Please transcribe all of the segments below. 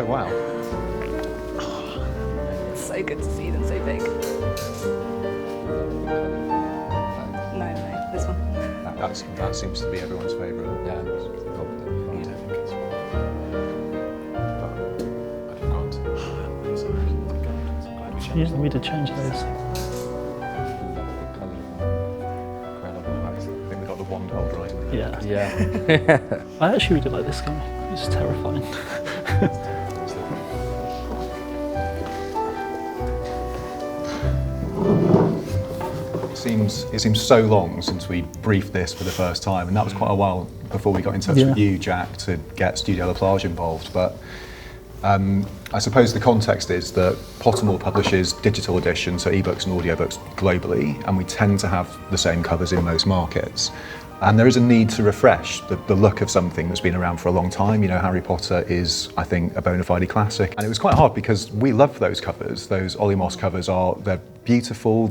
wow. It's so good to see them so big. No, this one. That seems to be everyone's favourite. Yeah. Yeah, we did change those. Incredible. I think we got the wand hold right. Yeah. Yeah. I actually really like this guy. He's terrifying. It seems so long since we briefed this for the first time, and that was quite a while before we got in touch with you, Jack, to get Studio La Plage involved. But I suppose the context is that Pottermore publishes digital editions, so ebooks and audiobooks globally, and we tend to have the same covers in most markets. And there is a need to refresh the look of something that's been around for a long time. You know, Harry Potter is, I think, a bona fide classic. And it was quite hard because we love those covers. Those Olimos covers they're beautiful.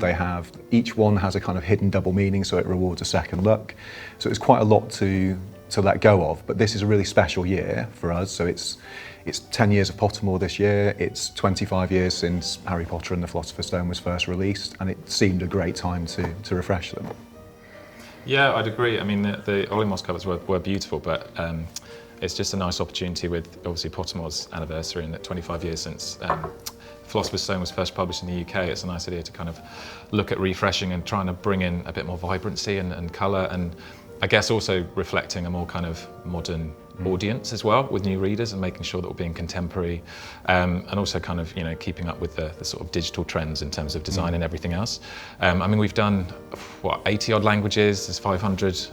Each one has a kind of hidden double meaning, so it rewards a second look. So it's quite a lot to let go of. But this is a really special year for us. So it's 10 years of Pottermore this year. It's 25 years since Harry Potter and the Philosopher's Stone was first released. And it seemed a great time to refresh them. Yeah, I'd agree. I mean, the Olimos covers were beautiful, but it's just a nice opportunity with obviously Pottermore's anniversary and 25 years since Philosopher's Stone was first published in the UK. It's a nice idea to kind of look at refreshing and trying to bring in a bit more vibrancy and colour, and I guess also reflecting a more kind of modern audience as well with new readers, and making sure that we're being contemporary, and also kind of, you know, keeping up with the sort of digital trends in terms of design and everything else. I mean, we've done 80 odd languages. There's 500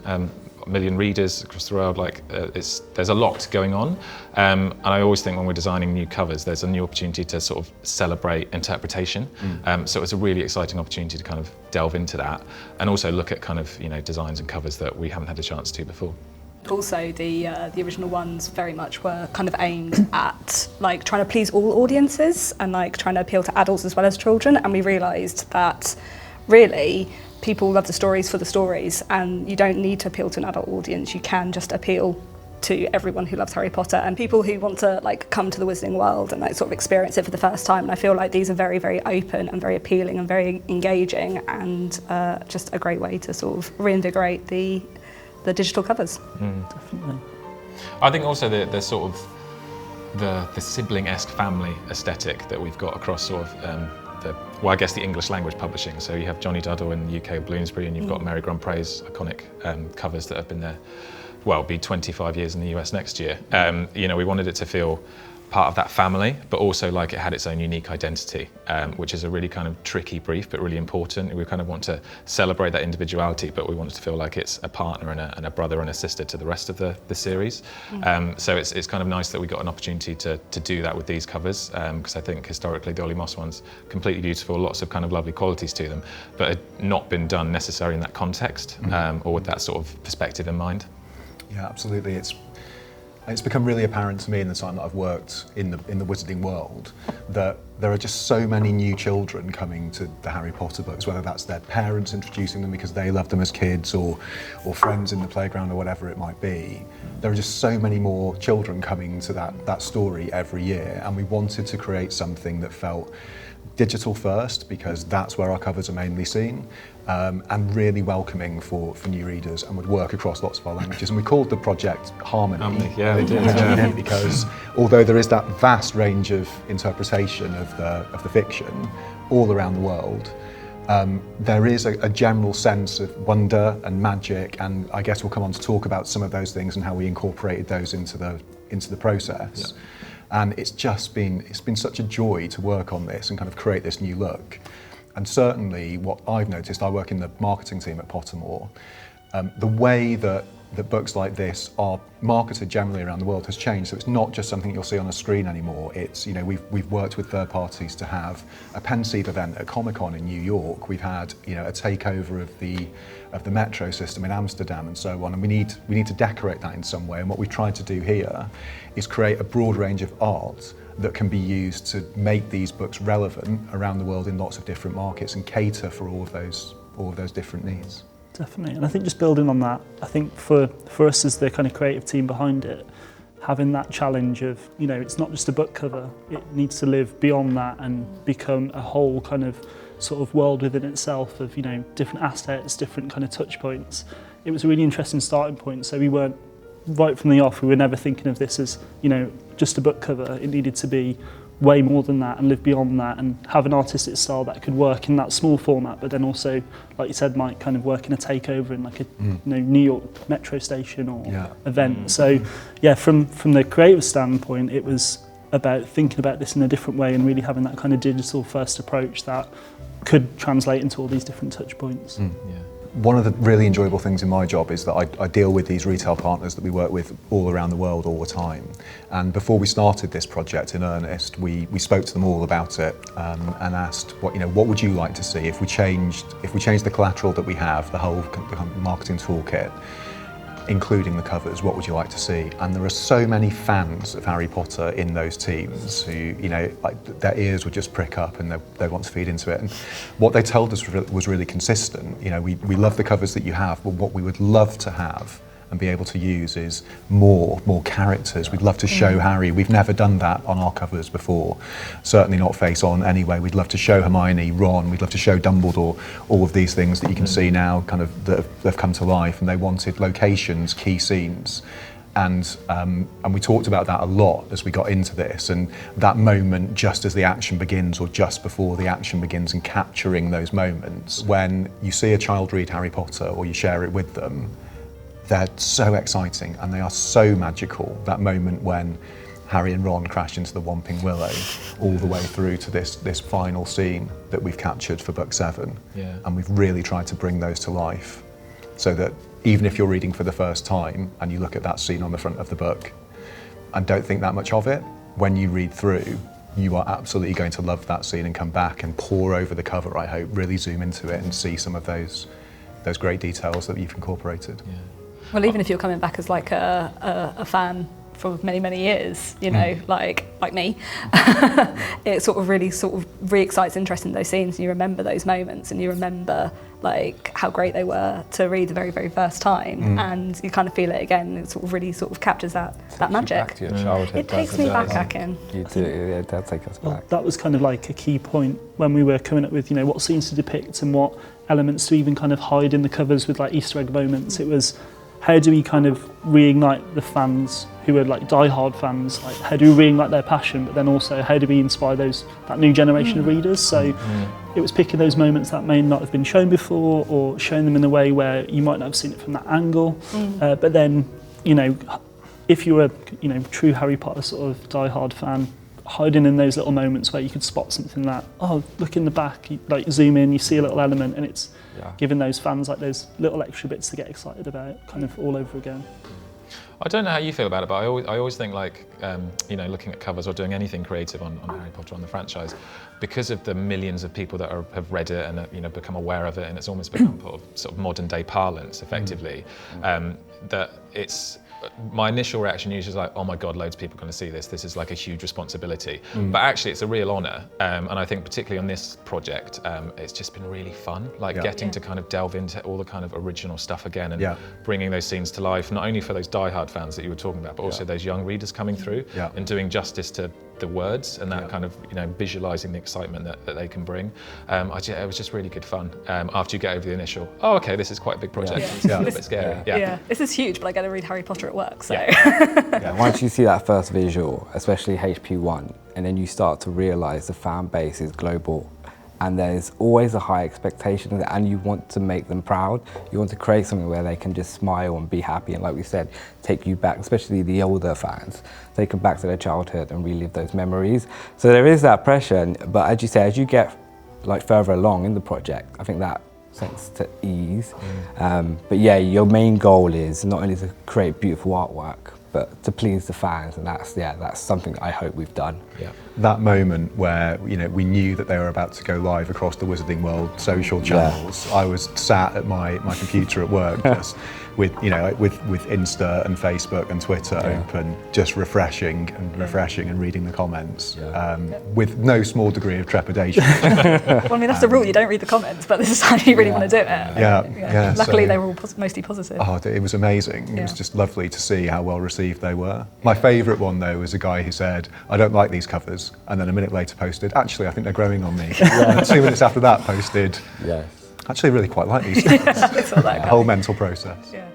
million readers across the world. Like there's a lot going on, and I always think when we're designing new covers, there's a new opportunity to sort of celebrate interpretation. So it's a really exciting opportunity to kind of delve into that, and also look at kind of, you know, designs and covers that we haven't had a chance to before. Also, the original ones very much were kind of aimed at like trying to please all audiences and like trying to appeal to adults as well as children. And we realised that really people love the stories for the stories, and you don't need to appeal to an adult audience. You can just appeal to everyone who loves Harry Potter and people who want to like come to the Wizarding World and like sort of experience it for the first time. And I feel like these are very, very open and very appealing and very engaging, and just a great way to sort of reinvigorate the digital covers. Definitely. I think also the sort of the sibling-esque family aesthetic that we've got across sort of I guess the English language publishing. So you have Johnny Duddle in the UK, Bloomsbury, and you've got Mary Grandpre's iconic covers that have been there, well, be 25 years in the US next year. You know, we wanted it to feel part of that family, but also like it had its own unique identity, which is a really kind of tricky brief, but really important. We kind of want to celebrate that individuality, but we want it to feel like it's a partner and a brother and a sister to the rest of the series. So it's kind of nice that we got an opportunity to do that with these covers, because I think historically the Olimos ones, completely beautiful, lots of kind of lovely qualities to them, but had not been done necessarily in that context, or with that sort of perspective in mind. Yeah, absolutely. It's become really apparent to me in the time that I've worked in the Wizarding world that there are just so many new children coming to the Harry Potter books, whether that's their parents introducing them because they loved them as kids, or friends in the playground, or whatever it might be. There are just so many more children coming to that story every year, and we wanted to create something that felt digital first, because that's where our covers are mainly seen, and really welcoming for new readers, and would work across lots of our languages. And we called the project Harmony. Yeah, we did. Originally, because although there is that vast range of interpretation of the fiction all around the world, there is a general sense of wonder and magic, and I guess we'll come on to talk about some of those things and how we incorporated those into the process. Yeah. And it's been such a joy to work on this and kind of create this new look. And certainly what I've noticed, I work in the marketing team at Pottermore, the way that books like this are marketed generally around the world has changed. So it's not just something you'll see on a screen anymore. It's, you know, we've worked with third parties to have a Pensieve event at Comic-Con in New York. We've had, you know, a takeover of the metro system in Amsterdam and so on. And we need to decorate that in some way. And what we've tried to do here is create a broad range of art that can be used to make these books relevant around the world in lots of different markets and cater for all of those different needs. Definitely, and I think just building on that, I think for us as the kind of creative team behind it, having that challenge of, you know, it's not just a book cover, it needs to live beyond that and become a whole kind of sort of world within itself of, you know, different assets, different kind of touch points. It was a really interesting starting point, so we weren't, right from the off, we were never thinking of this as, you know, just a book cover. It needed to be way more than that and live beyond that and have an artistic style that could work in that small format, but then also, like you said, Mike, kind of work in a takeover in like a you know, New York metro station or event. So yeah, from the creative standpoint, it was about thinking about this in a different way and really having that kind of digital first approach that could translate into all these different touch points. One of the really enjoyable things in my job is that I deal with these retail partners that we work with all around the world all the time. And before we started this project in earnest, we spoke to them all about it and asked, what would you like to see if we changed the collateral that we have, the whole marketing toolkit, including the covers, what would you like to see? And there are so many fans of Harry Potter in those teams who, you know, like their ears would just prick up and they want to feed into it. And what they told us was really consistent. You know, we love the covers that you have, but what we would love to have and be able to use is more characters. We'd love to show Harry. We've never done that on our covers before. Certainly not Face On anyway. We'd love to show Hermione, Ron, we'd love to show Dumbledore, all of these things that you can see now kind of that have come to life, and they wanted locations, key scenes. And we talked about that a lot as we got into this, and that moment just as the action begins or just before the action begins, and capturing those moments. When you see a child read Harry Potter or you share it with them, they're so exciting and they are so magical. That moment when Harry and Ron crash into the Whomping Willow, all the way through to this final scene that we've captured for book 7. Yeah. And we've really tried to bring those to life so that even if you're reading for the first time and you look at that scene on the front of the book and don't think that much of it, when you read through, you are absolutely going to love that scene and come back and pore over the cover, I hope, really zoom into it and see some of those great details that you've incorporated. Yeah. Well, even if you're coming back as like a fan for many, many years, you know, like me, it sort of re-excites interest in those scenes, and you remember those moments, and you remember like how great they were to read the very, very first time, and you kind of feel it again. It sort of really captures that magic. Back to your childhood. It takes me back, Akin. You do, yeah, it does take us Well, back. that was kind of like a key point when we were coming up with, you know, what scenes to depict and what elements to even kind of hide in the covers with like Easter egg moments. It was, how do we kind of reignite the fans who are like die-hard fans? Like, how do we reignite their passion? But then also, how do we inspire that new generation of readers? So it was picking those moments that may not have been shown before, or showing them in a way where you might not have seen it from that angle. But then, you know, if you were, you know, true Harry Potter sort of die-hard fan, hiding in those little moments where you could spot something that, oh, look in the back, you, like zoom in, you see a little element, and it's giving those fans like those little extra bits to get excited about, kind of all over again. I don't know how you feel about it, but I always think like, you know, looking at covers or doing anything creative on Harry Potter, on the franchise, because of the millions of people that have read it and you know, become aware of it, and it's almost become sort of modern day parlance, effectively, that it's, my initial reaction usually is like, oh my God, loads of people are going to see this. This is like a huge responsibility. But actually it's a real honour. And I think particularly on this project, it's just been really fun, like getting to kind of delve into all the kind of original stuff again and bringing those scenes to life, not only for those diehard fans that you were talking about, but also those young readers coming through and doing justice to the words and that kind of, you know, visualising the excitement that they can bring. It was just really good fun. After you get over the initial, oh, okay, this is quite a big project. It's a little bit scary. Yeah, this is huge, but I get to read Harry Potter at work, so. Once you see that first visual, especially HP1, and then you start to realise the fan base is global, and there's always a high expectation, and you want to make them proud. You want to create something where they can just smile and be happy, and like we said, take you back, especially the older fans, take them back to their childhood and relive those memories. So there is that pressure, but as you say, as you get like further along in the project, I think that sense to ease. But yeah, your main goal is not only to create beautiful artwork, but to please the fans, and that's something I hope we've done. Yeah. That moment where, you know, we knew that they were about to go live across the Wizarding World social channels. I was sat at my computer at work just with, you know, with Insta and Facebook and Twitter open, just refreshing and reading the comments with no small degree of trepidation. Well, I mean, that's the rule, you don't read the comments, but this is how you really want to do it. Luckily, so, they were all mostly positive. Oh, it was amazing. It was just lovely to see how well received perceived they were. My favourite one though was a guy who said, "I don't like these covers," and then a minute later posted, "Actually, I think they're growing on me." And 2 minutes after that posted, Yes. "Actually, I really quite like these covers." It's all that A guy. whole mental process. Yeah.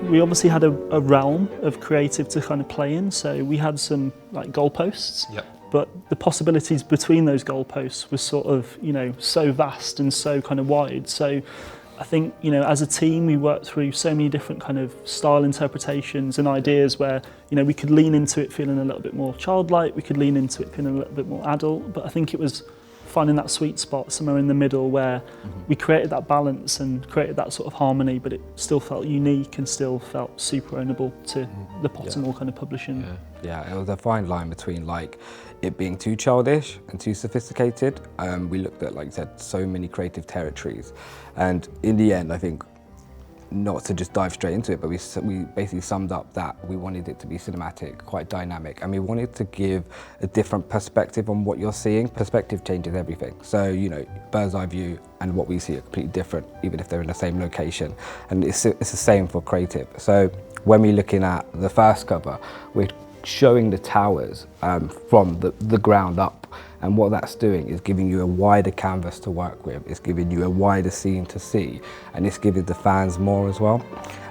We obviously had a realm of creative to kind of play in, so we had some like goalposts. Yep. But the possibilities between those goalposts was sort of, you know, so vast and so kind of wide. So I think, you know, as a team, we worked through so many different kind of style interpretations and ideas where, you know, we could lean into it feeling a little bit more childlike, we could lean into it feeling a little bit more adult. But I think it was finding that sweet spot somewhere in the middle where we created that balance and created that sort of harmony, but it still felt unique and still felt super ownable to the Pottermore kind of publishing. Yeah, it was a fine line between like it being too childish and too sophisticated. We looked at, like you said, so many creative territories, and in the end, I think, not to just dive straight into it, but we basically summed up that we wanted it to be cinematic, quite dynamic, and we wanted to give a different perspective on what you're seeing. Perspective changes everything. So, you know, bird's eye view and what we see are completely different, even if they're in the same location. And it's the same for creative. So when we're looking at the first cover, we're showing the towers from the ground up. And what that's doing is giving you a wider canvas to work with, it's giving you a wider scene to see, and it's giving the fans more as well.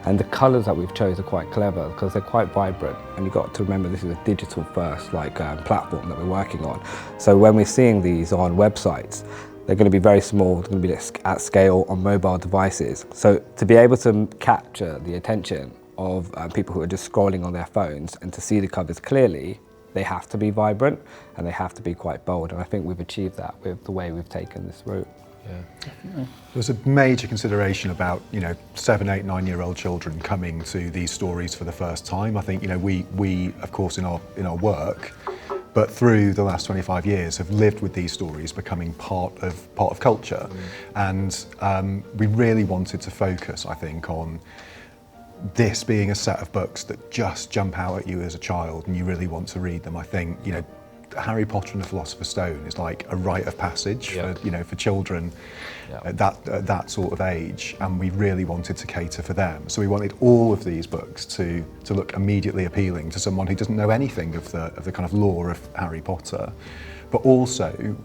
And the colours that we've chosen are quite clever because they're quite vibrant, and you've got to remember this is a digital first platform that we're working on. So when we're seeing these on websites, they're going to be very small, they're going to be at scale on mobile devices. So to be able to capture the attention of people who are just scrolling on their phones and to see the covers clearly, they have to be vibrant and they have to be quite bold, and I think we've achieved that with the way we've taken this route. Yeah. There's a major consideration about, you know, 7, 8, 9-year-old children coming to these stories for the first time. I think, you know, we of course in our work, but through the last 25 years have lived with these stories becoming part of culture, and we really wanted to focus, I think, on this being a set of books that just jump out at you as a child and you really want to read them. I think, you know, Harry Potter and the Philosopher's Stone is like a rite of passage for, you know, for children at that sort of age, and we really wanted to cater for them. So we wanted all of these books to look immediately appealing to someone who doesn't know anything of the kind of lore of Harry Potter, but also,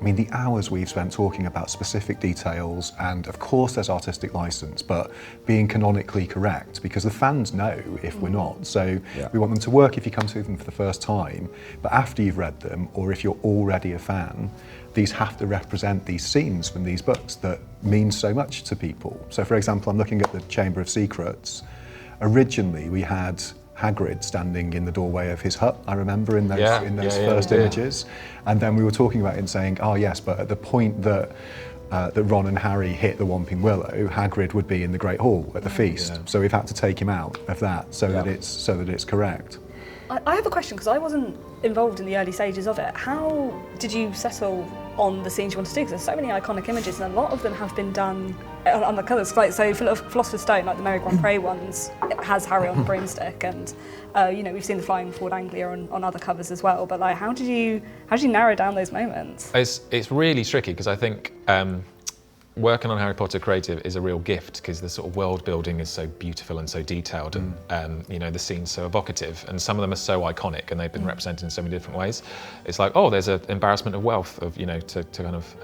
I mean, the hours we've spent talking about specific details, and of course there's artistic license, but being canonically correct, because the fans know if we're not. So we want them to work if you come to them for the first time, but after you've read them, or if you're already a fan, these have to represent these scenes from these books that mean so much to people. So for example, I'm looking at the Chamber of Secrets. Originally we had Hagrid standing in the doorway of his hut, I remember, in those first images. And then we were talking about it and saying, oh yes, but at the point that Ron and Harry hit the Whomping Willow, Hagrid would be in the Great Hall at the feast. So we've had to take him out of that so that it's correct. I have a question, because I wasn't involved in the early stages of it. How did you settle on the scenes you wanted to do? Because there's so many iconic images, and a lot of them have been done on the colours. Like, so Philosopher's Stone, like the Mary Grand Pré ones, it has Harry on the broomstick, and you know, we've seen the Flying Ford Anglia on other covers as well. But like, how did you narrow down those moments? It's really tricky, because I think working on Harry Potter creative is a real gift, because the sort of world building is so beautiful and so detailed, and you know, the scenes so evocative, and some of them are so iconic, and they've been represented in so many different ways. It's like, oh, there's an embarrassment of wealth of, you know, to kind of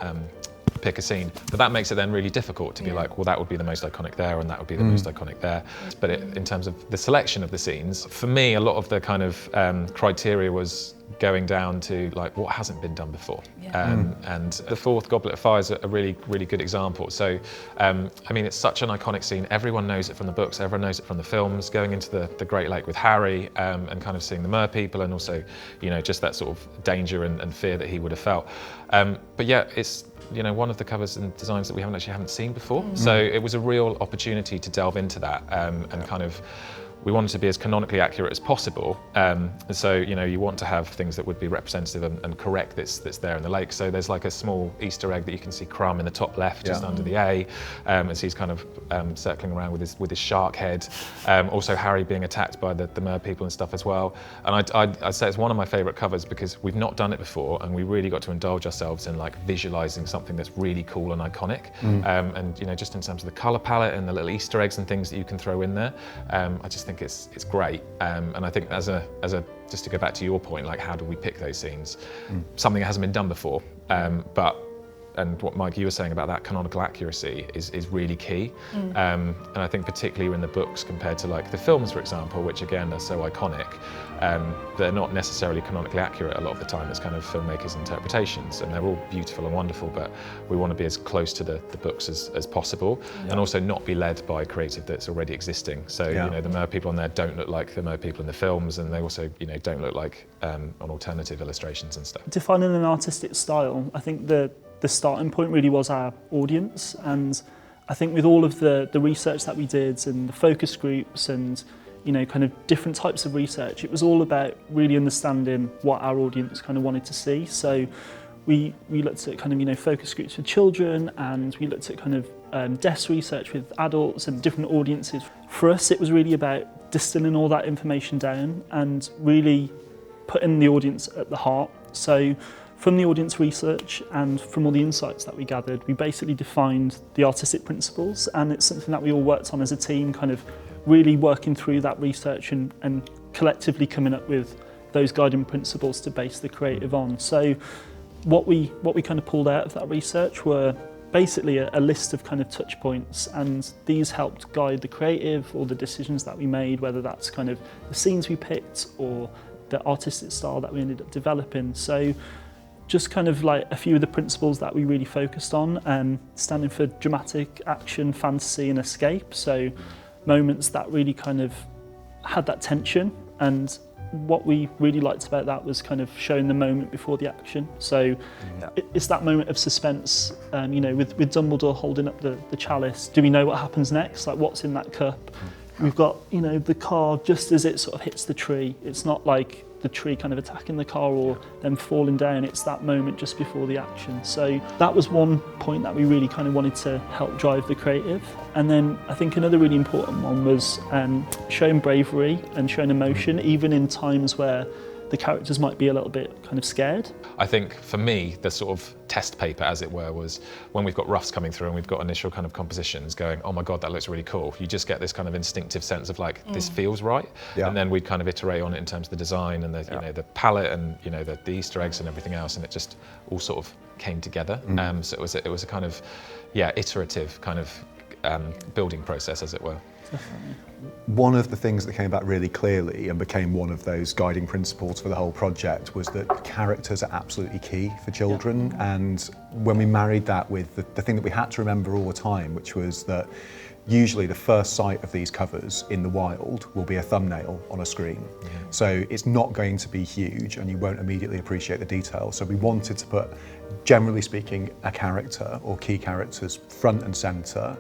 pick a scene, but that makes it then really difficult to be like, well, that would be the most iconic there, and that would be the most iconic there. But in terms of the selection of the scenes, for me, a lot of the kind of criteria was going down to like what hasn't been done before. And the fourth Goblet of Fire is a really, really good example. So, I mean, it's such an iconic scene. Everyone knows it from the books, everyone knows it from the films, going into the Great Lake with Harry, and kind of seeing the Mer people, and also, you know, just that sort of danger and fear that he would have felt. But yeah, it's, you know, one of the covers and designs that we haven't seen before. So it was a real opportunity to delve into that, and kind of we wanted to be as canonically accurate as possible. And so, you want to have things that would be representative and correct that's there in the lake. So there's like a small Easter egg that you can see Crumb in the top left, just under the A, as he's kind of circling around with his shark head. Also Harry being attacked by the mer people and stuff as well. And I'd say it's one of my favourite covers because we've not done it before, and we really got to indulge ourselves in like visualising something that's really cool and iconic. And just in terms of the colour palette and the little Easter eggs and things that you can throw in there, I just think it's great. And I think as a just to go back to your point, like how do we pick those scenes? Something that hasn't been done before, and what Mike, you were saying about that canonical accuracy is really key. And I think particularly in the books compared to like the films, for example, which again are so iconic, they're not necessarily canonically accurate a lot of the time. It's kind of filmmakers' interpretations, and they're all beautiful and wonderful, but we want to be as close to the books as possible, and also not be led by creative that's already existing. So the mer people on there don't look like the mer people in the films, and they also don't look like on alternative illustrations and stuff. Defining an artistic style, I think the starting point really was our audience, and I think with all of the research that we did and the focus groups and kind of different types of research, it was all about really understanding what our audience kind of wanted to see. So we looked at kind of focus groups with children, and we looked at kind of desk research with adults and different audiences. For us, it was really about distilling all that information down and really putting the audience at the heart. So from the audience research and from all the insights that we gathered, we basically defined the artistic principles, and it's something that we all worked on as a team, kind of really working through that research and collectively coming up with those guiding principles to base the creative on. So what we kind of pulled out of that research were basically a list of kind of touch points, and these helped guide the creative or the decisions that we made, whether that's kind of the scenes we picked or the artistic style that we ended up developing. So just kind of like a few of the principles that we really focused on, standing for dramatic, action, fantasy and escape. So moments that really kind of had that tension, and what we really liked about that was kind of showing the moment before the action. So it's that moment of suspense, with Dumbledore holding up the chalice. Do we know what happens next? Like what's in that cup? We've got, the car just as it sort of hits the tree. It's not like the tree kind of attacking the car or them falling down. It's that moment just before the action. So that was one point that we really kind of wanted to help drive the creative. And then I think another really important one was showing bravery and showing emotion, even in times where the characters might be a little bit kind of scared. I think for me, the sort of test paper, as it were, was when we've got roughs coming through and we've got initial kind of compositions going, oh my God, that looks really cool. You just get this kind of instinctive sense of like, this feels right. And then we'd kind of iterate on it in terms of the design and the, the palette and, the Easter eggs and everything else. And it just all sort of came together. So it was a kind of, iterative kind of building process, as it were. Definitely. One of the things that came back really clearly and became one of those guiding principles for the whole project was that characters are absolutely key for children. And when we married that with the thing that we had to remember all the time, which was that usually the first sight of these covers in the wild will be a thumbnail on a screen. So it's not going to be huge and you won't immediately appreciate the detail. So we wanted to put, generally speaking, a character or key characters front and centre,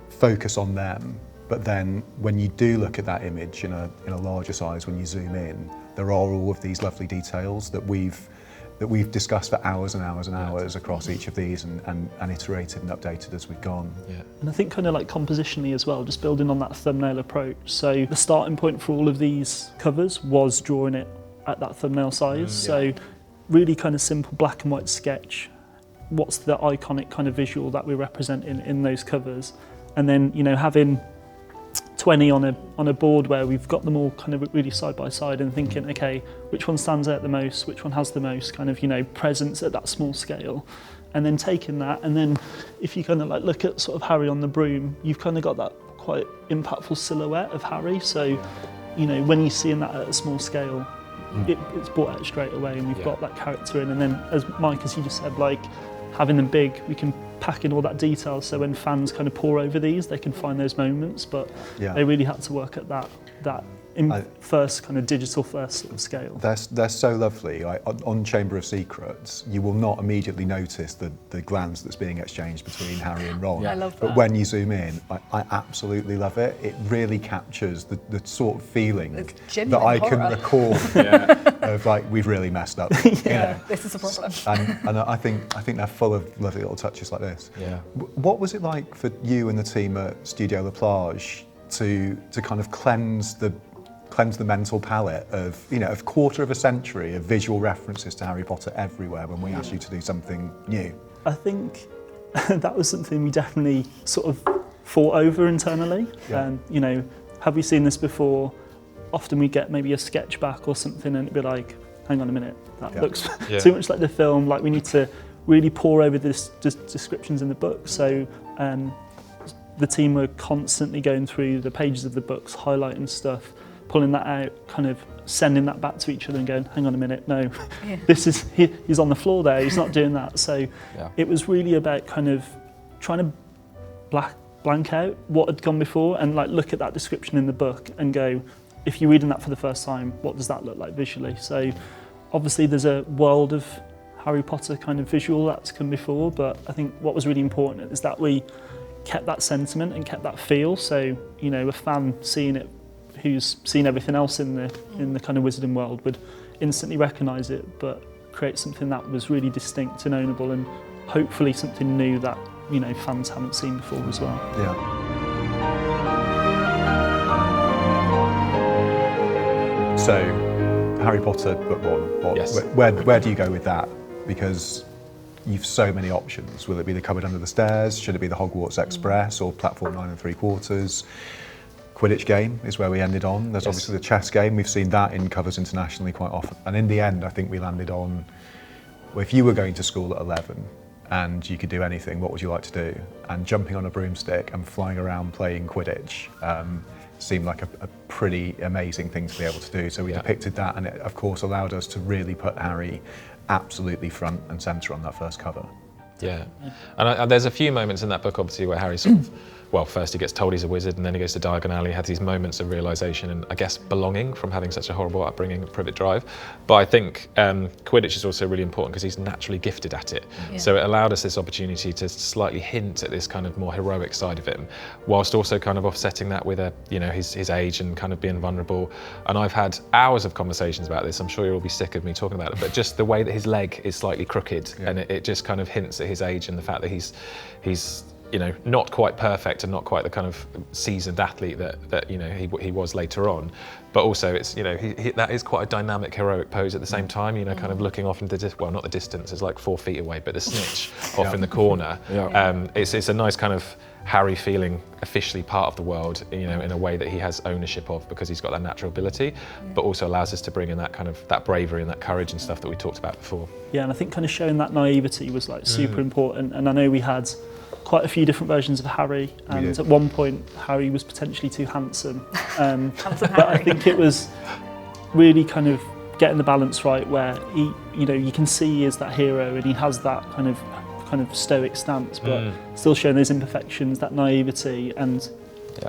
focus on them. But then when you do look at that image in a larger size, when you zoom in, there are all of these lovely details that we've discussed for hours and hours and hours across each of these and iterated and updated as we've gone. And I think kind of like compositionally as well, just building on that thumbnail approach. So the starting point for all of these covers was drawing it at that thumbnail size. So really kind of simple black and white sketch. What's the iconic kind of visual that we're representing in those covers? And then, having 20 on a board where we've got them all kind of really side by side and thinking, okay, which one stands out the most, which one has the most kind of, presence at that small scale. And then taking that, and then if you kind of like look at sort of Harry on the broom, you've kind of got that quite impactful silhouette of Harry. So, when you're seeing that at a small scale, it's brought out straight away, and we've got that character in. And then, as Mike, as you just said, like having them big, we can pack in all that detail, so when fans kind of pour over these, they can find those moments. But they really had to work at that first kind of digital first sort of scale. They're so lovely. On Chamber of Secrets, you will not immediately notice the glance that's being exchanged between Harry and Ron. I love But that. when you zoom in, I absolutely love it. It really captures the sort of feeling It's that genuine I can horror. record of like, we've really messed up. You know? This is a problem. And I think they're full of lovely little touches like this. Yeah. What was it like for you and the team at Studio La Plage to kind of cleanse the mental palette of, you know, a quarter of a century of visual references to Harry Potter everywhere when we asked you to do something new? I think that was something we definitely sort of fought over internally. Yeah. You know, have we seen this before? Often we get maybe a sketch back or something and it'd be like, hang on a minute, that Yeah. looks Yeah. too much like the film. Like we need to really pour over this descriptions in the book. So the team were constantly going through the pages of the books, highlighting stuff, pulling that out, kind of sending that back to each other and going, hang on a minute, no, Yeah. this is, he's on the floor there, he's not doing that. So Yeah. it was really about kind of trying to blank out what had gone before and like look at that description in the book and go, if you're reading that for the first time, what does that look like visually? So obviously there's a world of Harry Potter kind of visual that's come before, but I think what was really important is that we kept that sentiment and kept that feel. So, you know, a fan seeing it who's seen everything else in the kind of wizarding world would instantly recognise it, but create something that was really distinct and ownable and hopefully something new that, you know, fans haven't seen before as well. Yeah. So, Harry Potter Book One, Yes. where do you go with that? Because you've so many options. Will it be the cupboard under the stairs? Should it be the Hogwarts Express or platform 9 3/4? Quidditch game is where we ended on. There's Yes. obviously the chess game. We've seen that in covers internationally quite often. And in the end, I think we landed on, well, if you were going to school at 11 and you could do anything, what would you like to do? And jumping on a broomstick and flying around playing Quidditch seemed like a pretty amazing thing to be able to do. So we Yeah. depicted that, and it, of course, allowed us to really put Harry absolutely front and centre on that first cover. Yeah, and there's a few moments in that book, obviously, where Harry sort of, well, first he gets told he's a wizard, and then he goes to Diagon Alley, has these moments of realisation and, I guess, belonging from having such a horrible upbringing at Privet Drive. But I think Quidditch is also really important because he's naturally gifted at it. Yeah. So it allowed us this opportunity to slightly hint at this kind of more heroic side of him, whilst also kind of offsetting that with his age and kind of being vulnerable. And I've had hours of conversations about this. I'm sure you'll be sick of me talking about it, but just the way that his leg is slightly crooked, and it just kind of hints at his age and the fact that he's you know, not quite perfect and not quite the kind of seasoned athlete that you know he was later on, but also it's, you know, that is quite a dynamic, heroic pose at the same time. You know, kind of looking off into well, not the distance, it's like 4 feet away, but the snitch off in the corner. Yeah. It's a nice kind of Harry feeling officially part of the world, you know, in a way that he has ownership of because he's got that natural ability, but also allows us to bring in that kind of that bravery and that courage and stuff that we talked about before. Yeah, and I think kind of showing that naivety was like super important. And I know we had quite a few different versions of Harry, and did. at one point Harry was potentially too handsome. Handsome But I Harry. think it was really kind of getting the balance right where he, you know, you can see he is that hero and he has that kind of stoic stance, but still showing those imperfections, that naivety, and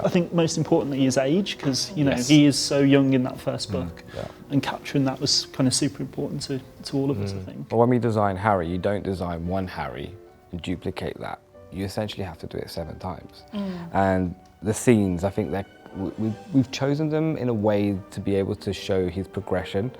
I think most importantly his age, because you know Yes. he is so young in that first book, Yeah. and capturing that was kind of super important to all of us, I think. But when we design Harry, you don't design one Harry and duplicate that. You essentially have to do it 7 times. And the scenes, I think we've chosen them in a way to be able to show his progression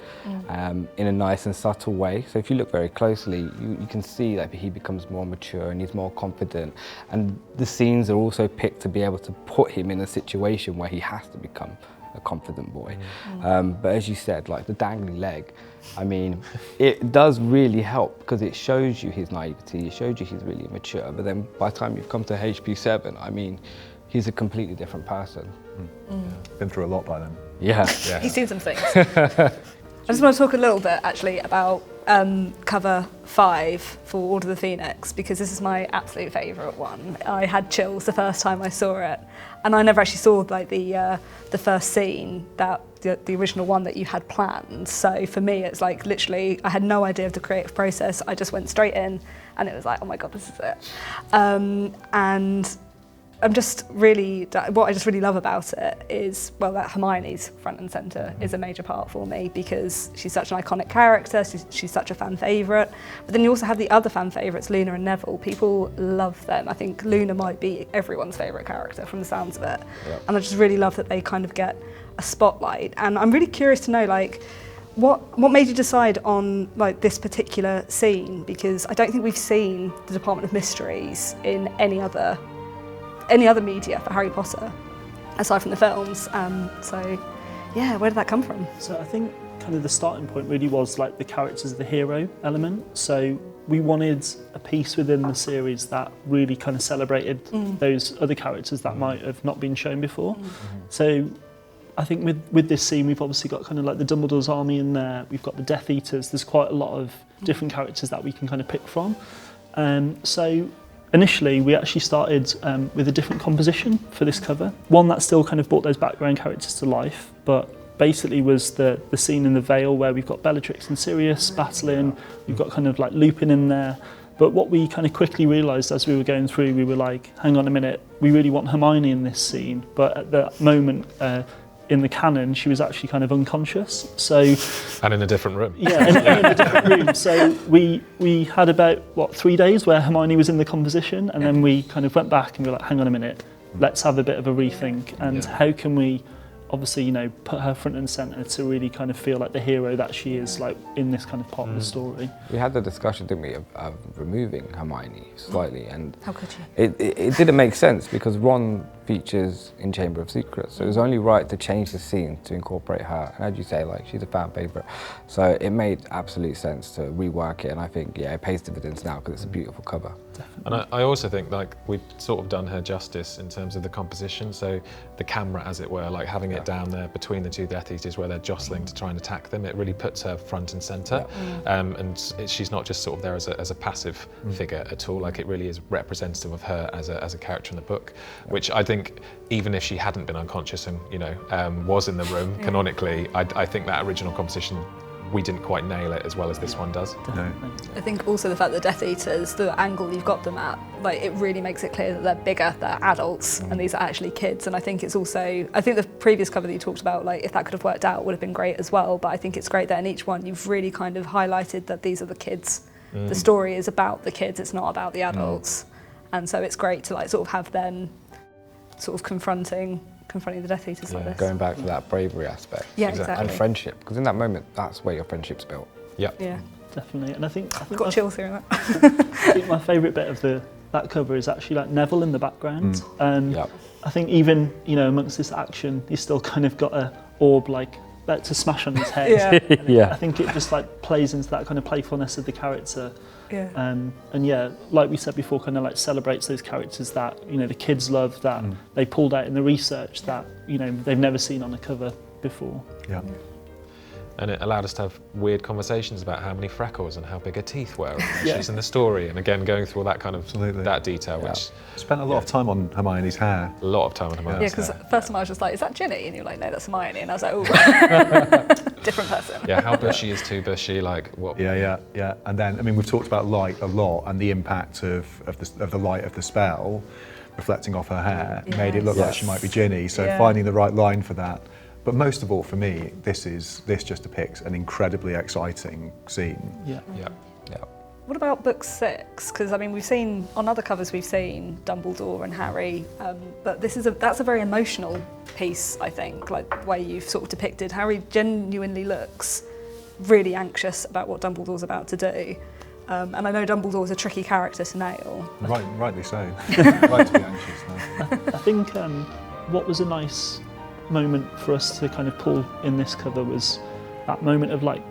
in a nice and subtle way. So if you look very closely, you can see that he becomes more mature and he's more confident. And the scenes are also picked to be able to put him in a situation where he has to become a confident boy. But as you said, like the dangly leg, I mean, it does really help because it shows you his naivety, it shows you he's really mature, but then by the time you've come to HP7, I mean, he's a completely different person. Been through a lot by then. Yeah. He's seen some things. I just want to talk a little bit actually about cover 5 for Order of the Phoenix, because this is my absolute favourite one. I had chills the first time I saw it, and I never actually saw like the first scene, that the original one that you had planned. So for me, it's like literally I had no idea of the creative process. I just went straight in, and it was like, oh my god, this is it. And I'm just really, what I just really love about it is, well, that Hermione's front and centre is a major part for me because she's such an iconic character, she's such a fan favourite. But then you also have the other fan favourites, Luna and Neville. People love them. I think Luna might be everyone's favourite character from the sounds of it. Yep. And I just really love that they kind of get a spotlight. And I'm really curious to know, like, what made you decide on like this particular scene? Because I don't think we've seen the Department of Mysteries in any other media for Harry Potter, aside from the films. So, yeah, where did that come from? So I think kind of the starting point really was like the characters of the hero element. So we wanted a piece within the series that really kind of celebrated those other characters that might have not been shown before. So I think with this scene, we've obviously got kind of like the Dumbledore's army in there. We've got the Death Eaters. There's quite a lot of different characters that we can kind of pick from. So initially, we actually started with a different composition for this cover. One that still kind of brought those background characters to life, but basically was the scene in the Vale where we've got Bellatrix and Sirius battling. We've got kind of like Lupin in there. But what we kind of quickly realised as we were going through, we were like, hang on a minute, we really want Hermione in this scene. But at that moment, in the canon, she was actually kind of unconscious. So, And in a different room. yeah, in a different room. So we had about 3 days where Hermione was in the composition, and then we kind of went back and we were like, hang on a minute, let's have a bit of a rethink, and how can we obviously, put her front and centre to really kind of feel like the hero that she is, like in this kind of part of the story. We had the discussion, didn't we, of removing Hermione slightly, and How could you? it didn't make sense because Ron features in Chamber of Secrets, so it was only right to change the scene to incorporate her. And as you say, like, she's a fan favourite, so it made absolute sense to rework it, and I think, yeah, it pays dividends now because it's a beautiful cover. And I also think like we've sort of done her justice in terms of the composition. So the camera, as it were, like having it down there between the two Death Eaters where they're jostling to try and attack them, it really puts her front and centre. She's not just sort of there as a passive figure at all. Like it really is representative of her as a character in the book, which I think even if she hadn't been unconscious and was in the room canonically, I think that original composition, we didn't quite nail it as well as this one does. No. I think also the fact that Death Eaters, the angle you've got them at, like it really makes it clear that they're bigger, they're adults, and these are actually kids. And I think it's also, I think the previous cover that you talked about, like if that could have worked out, would have been great as well. But I think it's great that in each one you've really kind of highlighted that these are the kids. The story is about the kids, it's not about the adults. And so it's great to like sort of have them sort of confronting the Death Eaters like this. Going back to that bravery aspect. Yeah, exactly. And friendship, because in that moment, that's where your friendship's built. Yeah. Yeah, Definitely. And I think got chills hearing that. I think my favourite bit of that cover is actually like Neville in the background. And Yep. I think even, amongst this action, he's still kind of got a orb like to smash on his head. Yeah. And Yeah. I think it just like plays into that kind of playfulness of the character. Yeah. And yeah, like we said before, kind of like celebrates those characters that, the kids love, that they pulled out in the research that, they've never seen on a cover before. Yeah. And it allowed us to have weird conversations about how many freckles and how big her teeth were, and she's in the story, and again going through all that kind of that detail, which Spent a lot of time on Hermione's hair. a lot of time on her. Yeah, because first time I was just like, is that Ginny? And you're like, no, that's Hermione. And I was like, oh, different person. Yeah, how bushy is too bushy? Like what? Yeah. And then, I mean, we've talked about light a lot, and the impact of the light of the spell reflecting off her hair made it look like she might be Ginny. So finding the right line for that. But most of all, for me, this just depicts an incredibly exciting scene. Yeah. Yeah. What about book 6? Because I mean, we've seen on other covers, we've seen Dumbledore and Harry, but that's a very emotional piece, I think. Like the way you've sort of depicted Harry genuinely looks really anxious about what Dumbledore's about to do, and I know Dumbledore's a tricky character to nail. Rightly so. Right to be anxious. No? I think what was a nice moment for us to kind of pull in this cover was that moment of like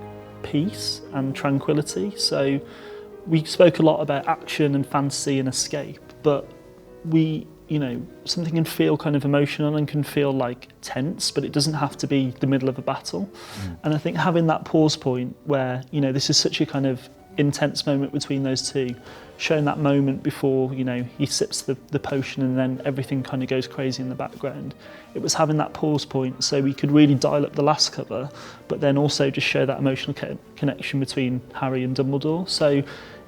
peace and tranquility. So we spoke a lot about action and fantasy and escape, but we, something can feel kind of emotional and can feel like tense, but it doesn't have to be the middle of a battle. And I think having that pause point where, this is such a kind of intense moment between those two, showing that moment before, he sips the potion and then everything kind of goes crazy in the background. It was having that pause point so we could really dial up the last cover, but then also just show that emotional connection between Harry and Dumbledore. So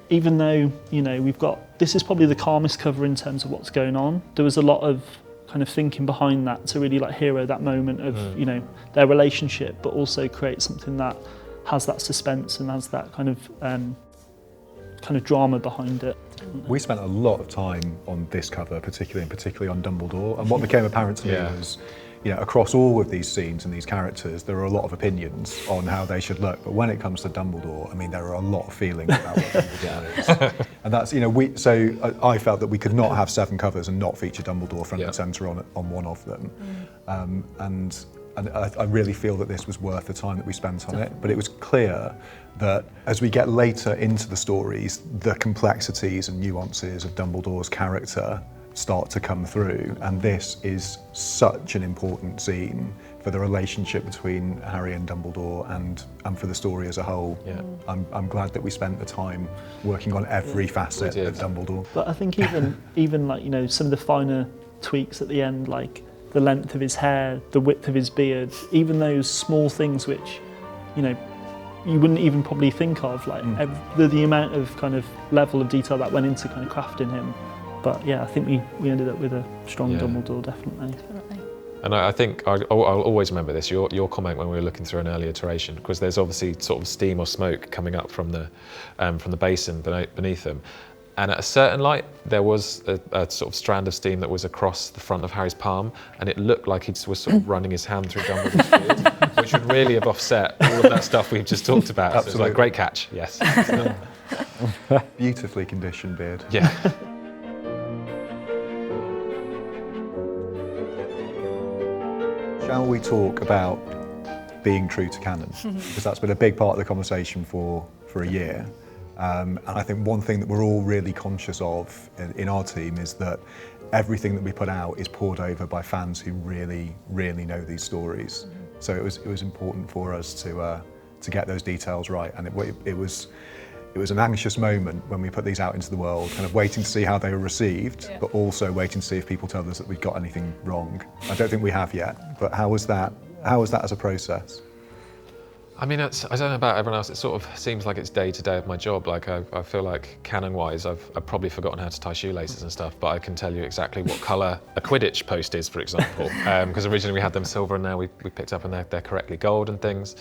even though, you know, this is probably the calmest cover in terms of what's going on, there was a lot of kind of thinking behind that to really like hero that moment of, you know, their relationship, but also create something that has that suspense and has that kind of drama behind it. We spent a lot of time on this cover, particularly on Dumbledore, and what became apparent to me was, you know, across all of these scenes and these characters, there are a lot of opinions on how they should look. But when it comes to Dumbledore, I mean, there are a lot of feelings about what Dumbledore is. And that's, you know, I felt that we could not have 7 covers and not feature Dumbledore front and centre on one of them. And I really feel that this was worth the time that we spent on it. But it was clear that as we get later into the stories, the complexities and nuances of Dumbledore's character start to come through, and this is such an important scene for the relationship between Harry and Dumbledore and for the story as a whole. I'm glad that we spent the time working on every facet of Dumbledore. But I think even like, you know, some of the finer tweaks at the end, like the length of his hair, the width of his beard, even those small things which, you know, you wouldn't even probably think of, like the amount of kind of level of detail that went into kind of crafting him. But yeah, I think we ended up with a strong Dumbledore, definitely. And I think I'll always remember this, your comment when we were looking through an early iteration, because there's obviously sort of steam or smoke coming up from the basin beneath them. And at a certain light, there was a sort of strand of steam that was across the front of Harry's palm, and it looked like he was sort of running his hand through Dumbledore's beard, which would really have offset all of that stuff we've just talked about. So it was like, great catch, yes. Beautifully conditioned beard. Yeah. Shall we talk about being true to canon? Because that's been a big part of the conversation for a year. And I think one thing that we're all really conscious of in our team is that everything that we put out is poured over by fans who really, really know these stories. So it was important for us to get those details right, and it was an anxious moment when we put these out into the world, kind of waiting to see how they were received, but also waiting to see if people told us that we'd got anything wrong. I don't think we have yet, but how was that as a process? I mean, I don't know about everyone else, it sort of seems like it's day to day of my job. Like I feel like canon-wise, I've probably forgotten how to tie shoelaces and stuff, but I can tell you exactly what colour a Quidditch post is, for example. Because originally we had them silver and now we picked up and they're correctly gold and things.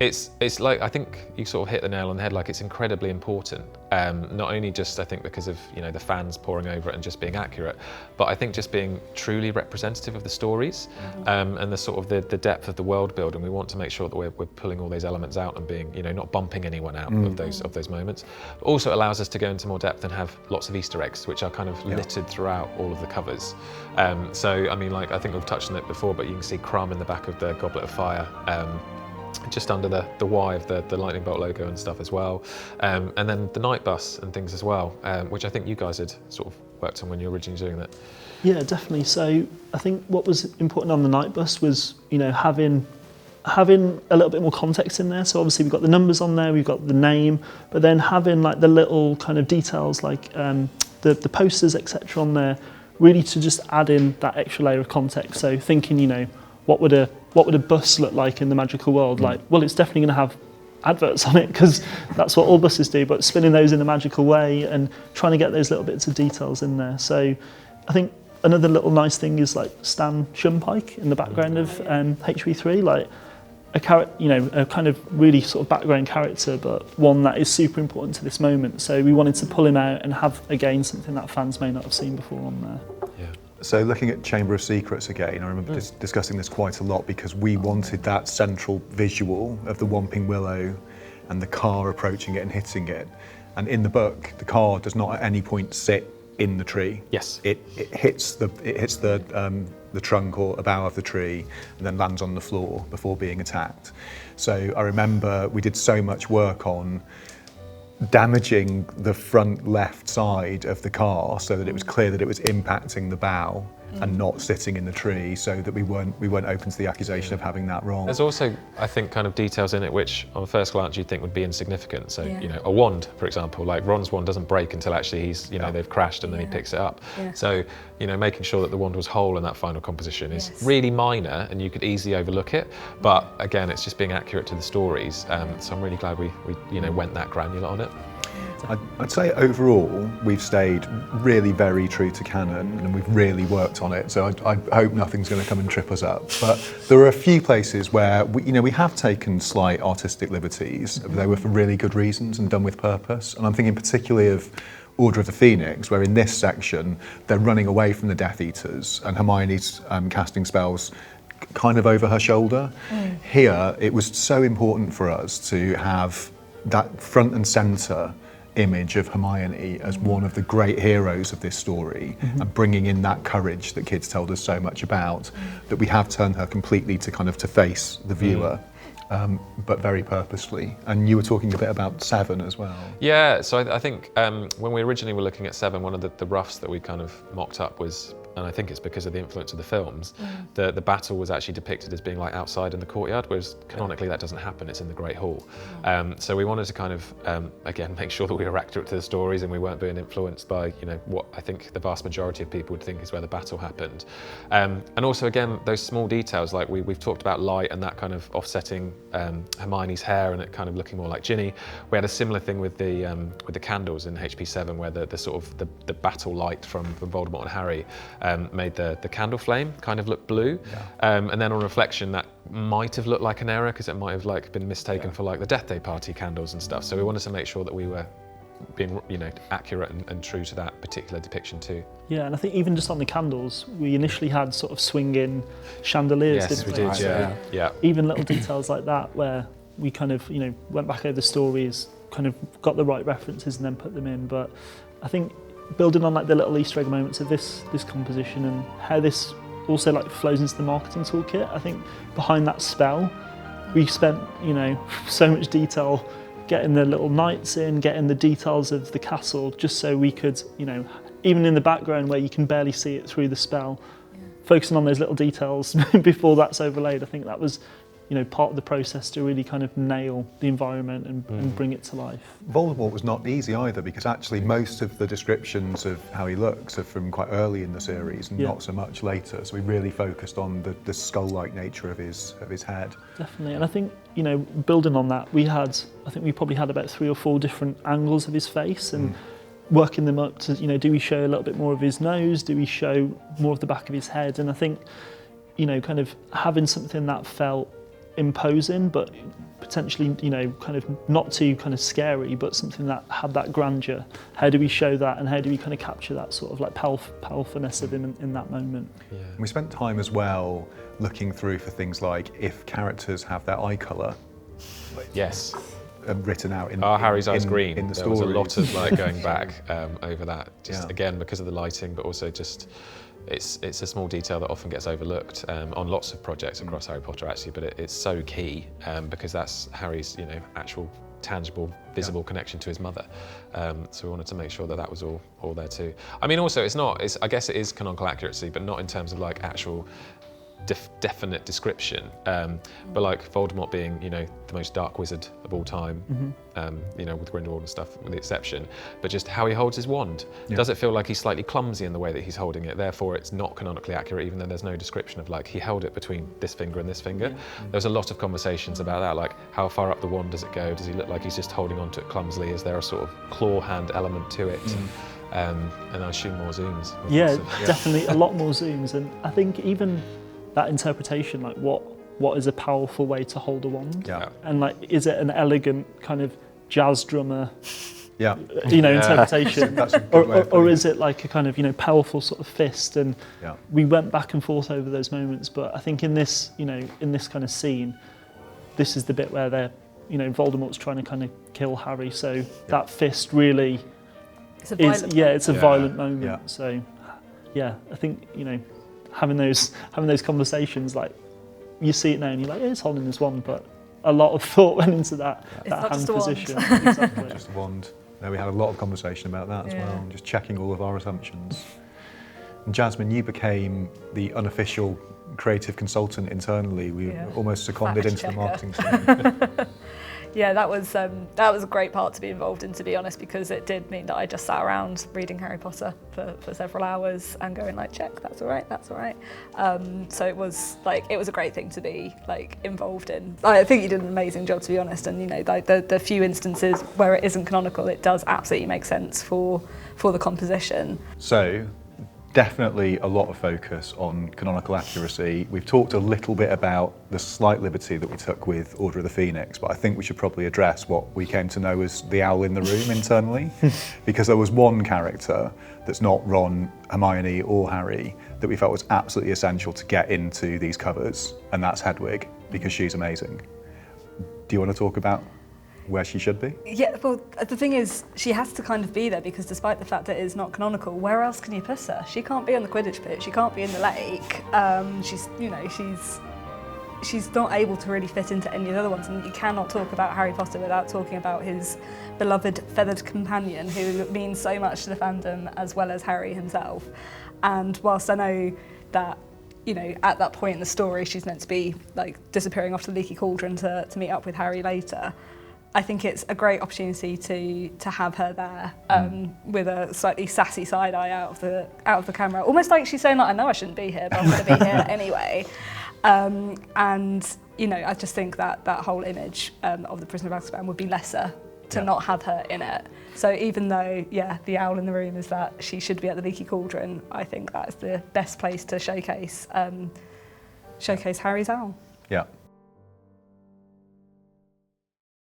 It's like, I think you sort of hit the nail on the head, like it's incredibly important. Not only just, I think, because of, you know, the fans pouring over it and just being accurate, but I think just being truly representative of the stories and the sort of the depth of the world building. We want to make sure that we're pulling all those elements out and being, you know, not bumping anyone out of those moments. But also allows us to go into more depth and have lots of Easter eggs, which are kind of littered throughout all of the covers. So, I mean, like, I think we've touched on it before, but you can see Crumb in the back of the Goblet of Fire, just under the Y of the Lightning Bolt logo and stuff as well. And then the night bus and things as well, which I think you guys had sort of worked on when you were originally doing that. Yeah, definitely. So I think what was important on the night bus was, you know, having a little bit more context in there. So obviously we've got the numbers on there, we've got the name, but then having like the little kind of details like the posters, etc. on there, really to just add in that extra layer of context. So thinking, you know, what would a bus look like in the magical world? Like, well, it's definitely going to have adverts on it because that's what all buses do, but spinning those in a magical way and trying to get those little bits of details in there. So I think another little nice thing is like Stan Shumpike in the background of HV3, like a character, you know, a kind of really sort of background character, but one that is super important to this moment. So we wanted to pull him out and have, again, something that fans may not have seen before on there. Yeah. So looking at Chamber of Secrets again, I remember discussing this quite a lot because we wanted that central visual of the Whomping Willow and the car approaching it and hitting it. And in the book, the car does not at any point sit in the tree. Yes. It hits the trunk or a bough of the tree and then lands on the floor before being attacked. So I remember we did so much work on damaging the front left side of the car so that it was clear that it was impacting the bow and not sitting in the tree, so that we weren't open to the accusation of having that wrong. There's also, I think, kind of details in it which on first glance you'd think would be insignificant. So, you know, a wand, for example, like Ron's wand doesn't break until actually he's, you know, they've crashed and then he picks it up. So, you know, making sure that the wand was whole in that final composition is really minor and you could easily overlook it. But again, it's just being accurate to the stories. So I'm really glad we you know, went that granular on it. I'd say overall we've stayed really very true to canon, and we've really worked on it. So I hope nothing's going to come and trip us up. But there are a few places where we have taken slight artistic liberties. They were for really good reasons and done with purpose. And I'm thinking particularly of Order of the Phoenix, where in this section they're running away from the Death Eaters, and Hermione's casting spells kind of over her shoulder. Here, it was so important for us to have that front and centre image of Hermione as one of the great heroes of this story, and bringing in that courage that kids told us so much about, that we have turned her completely to face the viewer. But very purposely. And you were talking a bit about Seven as well. Yeah, so I think when we originally were looking at Seven, one of the roughs that we kind of mocked up was, and I think it's because of the influence of the films, the battle was actually depicted as being like outside in the courtyard, whereas canonically that doesn't happen, it's in the Great Hall. So we wanted to kind of, again, make sure that we were accurate to the stories and we weren't being influenced by, what I think the vast majority of people would think is where the battle happened. And also, again, those small details, like we've talked about light and that kind of offsetting Hermione's hair and it kind of looking more like Ginny. We had a similar thing with the candles in HP7, where the sort of the battle light from Voldemort and Harry made the candle flame kind of look blue. And then on reflection, that might have looked like an error because it might have been mistaken for the Death Day party candles and stuff. So we wanted to make sure that we were being accurate and true to that particular depiction too. Yeah, and I think even just on the candles, we initially had sort of swinging chandeliers. Yes, we did. Yeah. Even little details like that, where we kind of went back over the stories, kind of got the right references and then put them in. But I think building on the little Easter egg moments of this composition and how this also flows into the marketing toolkit, I think behind that spell, we spent so much detail getting the little knights in, getting the details of the castle, just so we could, even in the background where you can barely see it through the spell, focusing on those little details before that's overlaid. I think that was, part of the process to really kind of nail the environment and bring it to life. Voldemort was not easy either, because actually most of the descriptions of how he looks are from quite early in the series and not so much later. So we really focused on the skull-like nature of his head. Definitely, and I think, building on that, we probably had about 3 or 4 different angles of his face and working them up to, do we show a little bit more of his nose? Do we show more of the back of his head? And I think, kind of having something that felt imposing, but potentially, kind of not too kind of scary, but something that had that grandeur. How do we show that, and how do we kind of capture that sort of powerfulness of him in that moment? Yeah. We spent time as well looking through for things like if characters have their eye colour. Yes. Written out in Harry's eyes green. In the there story. was a lot of going back over that, again because of the lighting, but also just it's a small detail that often gets overlooked on lots of projects across Harry Potter actually, but it's so key because that's Harry's actual tangible, visible connection to his mother. So we wanted to make sure that was all there too. I mean, also I guess it is canonical accuracy, but not in terms of actual definite description, but Voldemort being the most dark wizard of all time, with Grindelwald and stuff with the exception, but just how he holds his wand. Does it feel like he's slightly clumsy in the way that he's holding it, therefore it's not canonically accurate, even though there's no description of he held it between this finger and this finger. There's a lot of conversations about that, how far up the wand does it go? Does he look like he's just holding onto it clumsily? Is there a sort of claw hand element to it? And I assume more zooms. Definitely a lot more zooms, and I think even that interpretation, what is a powerful way to hold a wand, and is it an elegant kind of jazz drummer, interpretation, or is it a kind of powerful sort of fist? And we went back and forth over those moments, but I think in this in this kind of scene, this is the bit where they're Voldemort's trying to kind of kill Harry, so that fist really it's a violent moment. So I think having those conversations, you see it now and you're like, it's holding this wand, but a lot of thought went into that hand position. Exactly. Just a wand. No, we had a lot of conversation about that as well, just checking all of our assumptions. And Jasmine, you became the unofficial creative consultant internally. We almost seconded into the marketing team. Yeah, that was a great part to be involved in, to be honest, because it did mean that I just sat around reading Harry Potter for several hours and going like, check, that's all right, that's all right. So it was a great thing to be like involved in. I think you did an amazing job, to be honest, and you know, like the few instances where it isn't canonical, it does absolutely make sense for the composition. So, definitely a lot of focus on canonical accuracy. We've talked a little bit about the slight liberty that we took with Order of the Phoenix, but I think we should probably address what we came to know as the owl in the room internally, because there was one character that's not Ron, Hermione or Harry that we felt was absolutely essential to get into these covers, and that's Hedwig, because she's amazing. Do you want to talk about where she should be? Yeah, well, the thing is, she has to kind of be there, because despite the fact that it is not canonical, where else can you put her? She can't be on the Quidditch pitch, she can't be in the lake. She's not able to really fit into any of the other ones, and you cannot talk about Harry Potter without talking about his beloved feathered companion, who means so much to the fandom as well as Harry himself. And whilst I know that, you know, at that point in the story she's meant to be like disappearing off to the Leaky Cauldron to meet up with Harry later, I think it's a great opportunity to have her there with a slightly sassy side eye out of the camera, almost like she's saying, like, I know I shouldn't be here, but I'm going to be here anyway. And you know, I just think that whole image of the Prisoner of Azkaban would be lesser to not have her in it. So even though, yeah, the owl in the room is that she should be at the Leaky Cauldron, I think that's the best place to showcase Harry's owl. Yeah.